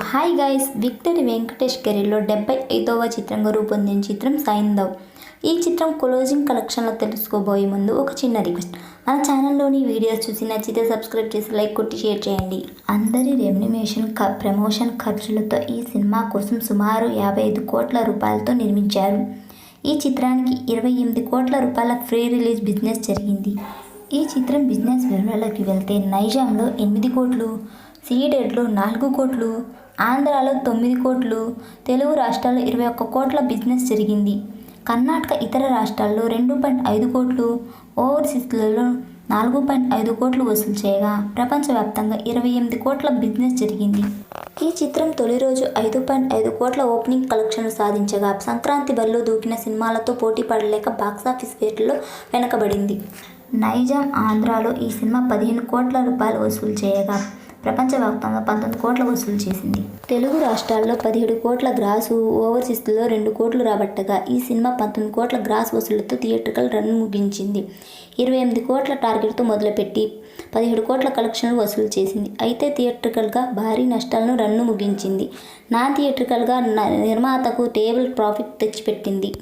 Hi guys, victory Venkatesh కెరీర్లో 75వ చిత్రంగా రూపొందిన చిత్రం సైంధవ్. ఈ చిత్రం క్లోజింగ్ కలెక్షన్లో తెలుసుకోబోయే ముందు ఒక చిన్న రిక్వెస్ట్. మన ఛానల్లోని వీడియోస్ చూసి నచ్చితే సబ్స్క్రైబ్ చేసి లైక్ కొట్టి షేర్ చేయండి. అందరి రెమ్యునేషన్ ప్రమోషన్ ఖర్చులతో ఈ సినిమా కోసం సుమారు 55 కోట్ల రూపాయలతో నిర్మించారు. ఈ చిత్రానికి 28 కోట్ల రూపాయల ఫ్రీ రిలీజ్ బిజినెస్ జరిగింది. ఈ చిత్రం బిజినెస్ వివరాలకి వెళ్తే నైజాంలో 8 కోట్లు, సీడెడ్లో 4 కోట్లు, ఆంధ్రాలో 9 కోట్లు, తెలుగు రాష్ట్రాల్లో 21 కోట్ల బిజినెస్ జరిగింది. కర్ణాటక ఇతర రాష్ట్రాల్లో 2.5 కోట్లు, ఓవర్సీస్లలో 4.5 కోట్లు వసూలు చేయగా ప్రపంచవ్యాప్తంగా 28 కోట్ల బిజినెస్ జరిగింది. ఈ చిత్రం తొలి రోజు 5.5 కోట్ల ఓపెనింగ్ కలెక్షన్లు సాధించగా సంక్రాంతి బరిలో దూకిన సినిమాలతో పోటీ పడలేక బాక్సాఫీస్ వేటలో వెనకబడింది. నైజాం, ఆంధ్రాలో ఈ సినిమా 15 కోట్ల రూపాయలు వసూలు చేయగా ప్రపంచవ్యాప్తంగా 19 కోట్ల వసూలు చేసింది. తెలుగు రాష్ట్రాల్లో 17 కోట్ల గ్రాసు, ఓవర్సీస్లో 2 కోట్లు రాబట్టగా ఈ సినిమా 19 కోట్ల గ్రాస్ వసూళ్లతో థియేట్రికల్ రన్ ముగించింది. 28 కోట్ల టార్గెట్తో మొదలుపెట్టి 17 కోట్ల కలెక్షన్లు వసూలు చేసింది. అయితే థియేట్రికల్గా భారీ నష్టాలను రన్ను ముగించింది. నాన్ థియేట్రికల్గా నిర్మాతకు టేబుల్ ప్రాఫిట్ తెచ్చిపెట్టింది.